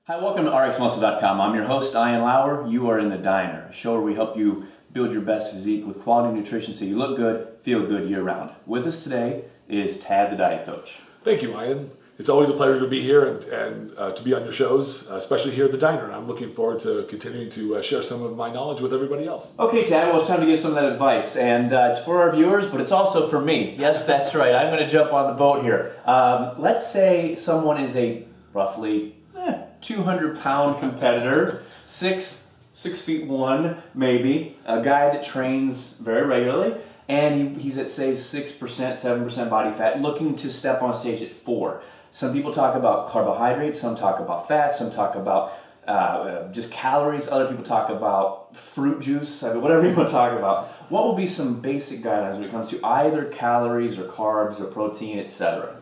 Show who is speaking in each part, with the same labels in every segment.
Speaker 1: Hi, welcome to RxMuscle.com. I'm your host, Ian Lauer. You are in the Diner, a show where we help you build your best physique with quality nutrition so you look good, feel good year-round. With us today is Tad, the Diet Coach.
Speaker 2: Thank you, Ian. It's always a pleasure to be here and to be on your shows, especially here at the Diner. And I'm looking forward to continuing to share some of my knowledge with everybody else.
Speaker 1: Okay, Tad, well, it's time to give some of that advice. And it's for our viewers, but it's also for me. Yes, that's right. I'm going to jump on the boat here. Let's say someone is a roughly 200-pound competitor, 6'1", maybe, a guy that trains very regularly, and he's at, say, 6%, 7% body fat, looking to step on stage at 4%. Some people talk about carbohydrates, some talk about fat, some talk about just calories, other people talk about fruit juice, I mean, whatever you want to talk about. What will be some basic guidelines when it comes to either calories or carbs or protein, etc.?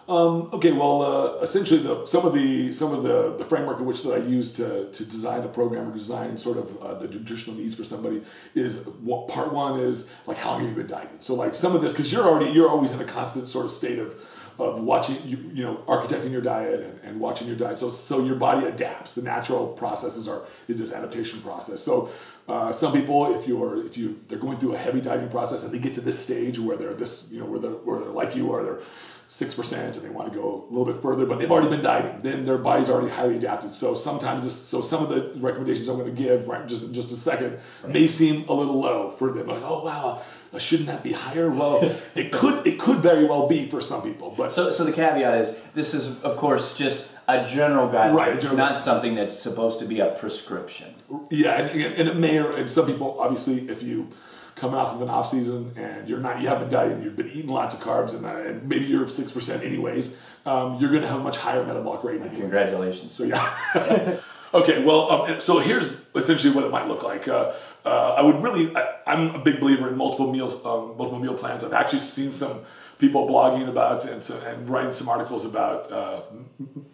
Speaker 2: Okay, well, essentially, some of the framework in which that I use to design a program or design sort of the nutritional needs for somebody is part one is like how long have you been dieting? So like some of this, because you're always in a constant sort of state of watching, architecting your diet and watching your diet. So your body adapts. The natural processes is this adaptation process. So some people, if they're going through a heavy dieting process and they get to this stage where they're where they're like you or they're 6% and they want to go a little bit further, but they've already been dieting, then their body's already highly adapted. So sometimes some of the recommendations I'm going to give right just a second may seem a little low for them. Like, oh wow, shouldn't that be higher? Well, it could very well be for some people. But
Speaker 1: so the caveat is this is of course just a general guideline, right, not something that's supposed to be a prescription.
Speaker 2: Yeah, and it may, and some people obviously, if you coming off of an off season and you haven't dieted, you've been eating lots of carbs and maybe you're 6% anyways, you're going to have a much higher metabolic rate.
Speaker 1: Congratulations.
Speaker 2: So yeah. Okay, well, so here's essentially what it might look like. I'm a big believer in multiple meal plans. I've actually seen some people blogging about and writing some articles about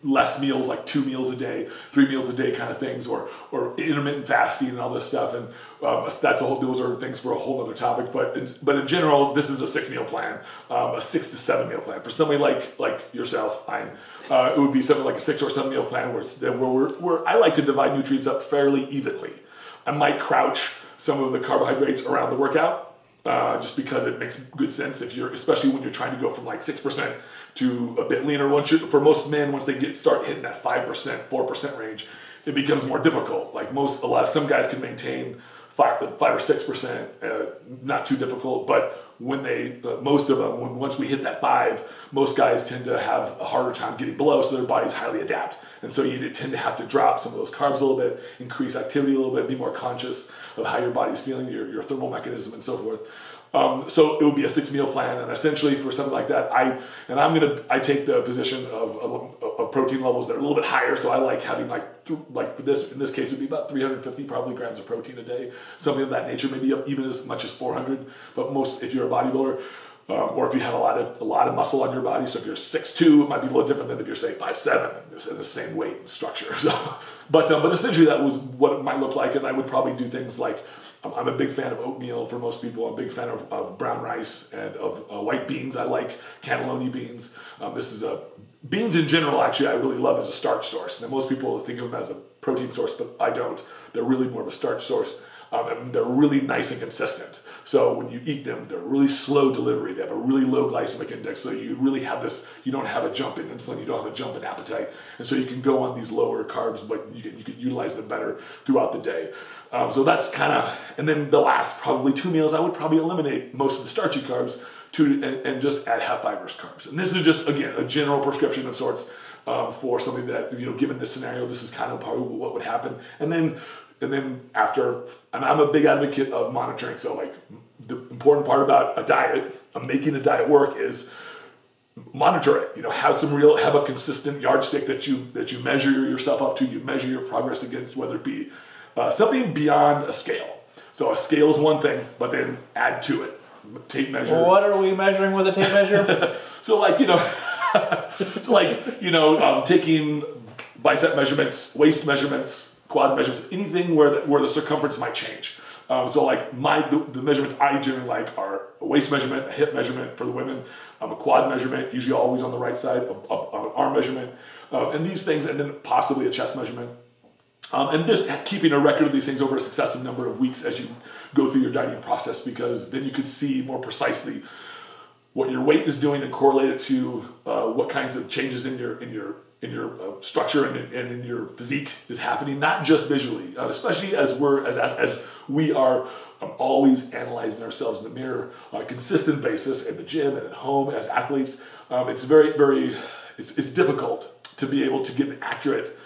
Speaker 2: less meals, like 2 meals a day, 3 meals a day kind of things, or intermittent fasting and all this stuff. And those are things for a whole other topic. But in general, this is a 6-meal plan, a 6 to 7 meal plan. For somebody like yourself, it would be something like a 6 or 7 meal plan where I like to divide nutrients up fairly evenly. I might crouch some of the carbohydrates around the workout, just because it makes good sense especially when you're trying to go from like 6% to a bit leaner. For most men, once they start hitting that 5%, 4% range, it becomes more difficult. Like some guys can maintain 5 or 6%, not too difficult. But when most of them, once we hit that 5, most guys tend to have a harder time getting below, so their bodies highly adapt. And so you tend to have to drop some of those carbs a little bit, increase activity a little bit, be more conscious of how your body's feeling, your thermal mechanism, and so forth. So it would be a 6-meal plan, and essentially for something like that, I take the position of protein levels that are a little bit higher. So I like having in this case it'd be about 350 probably grams of protein a day, something of that nature, maybe even as much as 400. But if you're a bodybuilder, or if you have a lot of muscle on your body, so if you're 6'2", it might be a little different than if you're say 5'7", in the same weight and structure. So, but essentially that was what it might look like, and I would probably do things like. I'm a big fan of oatmeal for most people. I'm a big fan of brown rice and of white beans. I like cannelloni beans. Beans in general, actually, I really love as a starch source. Now, most people think of them as a protein source, but I don't. They're really more of a starch source. And they're really nice and consistent. So when you eat them, they're really slow delivery. They have a really low glycemic index. So you really have you don't have a jump in insulin, you don't have a jump in appetite. And so you can go on these lower carbs, but you can utilize them better throughout the day. So that's and then the last probably 2 meals, I would probably eliminate most of the starchy carbs and just add half fibrous carbs. And this is just, again, a general prescription of sorts for something that, given this scenario, this is kind of probably what would happen. And then after, and I'm a big advocate of monitoring. So like the important part about a diet, making a diet work is monitor it. Have a consistent yardstick that you measure yourself up to. You measure your progress against, whether it be something beyond a scale. So a scale is one thing, but then add to it. Tape measure.
Speaker 1: Well, what are we measuring with a tape measure?
Speaker 2: Taking bicep measurements, waist measurements, quad measurements, anything where the circumference might change. So like the measurements I generally like are a waist measurement, a hip measurement for the women, a quad measurement, usually always on the right side, an arm measurement, and these things, and then possibly a chest measurement. And just keeping a record of these things over a successive number of weeks as you go through your dieting process, because then you could see more precisely what your weight is doing and correlate it to what kinds of changes in your structure and in your physique is happening, not just visually, especially as we are always analyzing ourselves in the mirror on a consistent basis in the gym and at home as athletes. It's it's difficult to be able to get an accurate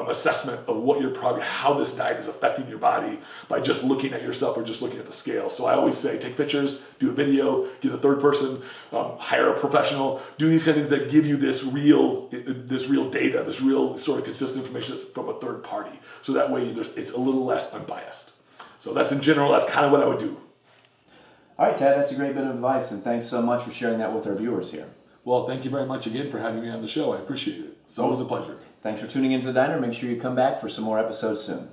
Speaker 2: assessment of how this diet is affecting your body by just looking at yourself or just looking at the scale. So I always say, take pictures, do a video, get a third person, hire a professional, do these kind of things that give you this real data, this real sort of consistent information from a third party. So that way it's a little less unbiased. So that's in general, that's kind of what I would do.
Speaker 1: All right, Ted, that's a great bit of advice, and thanks so much for sharing that with our viewers here.
Speaker 2: Well, thank you very much again for having me on the show. I appreciate it. It's always a pleasure.
Speaker 1: Thanks for tuning into The Diner. Make sure you come back for some more episodes soon.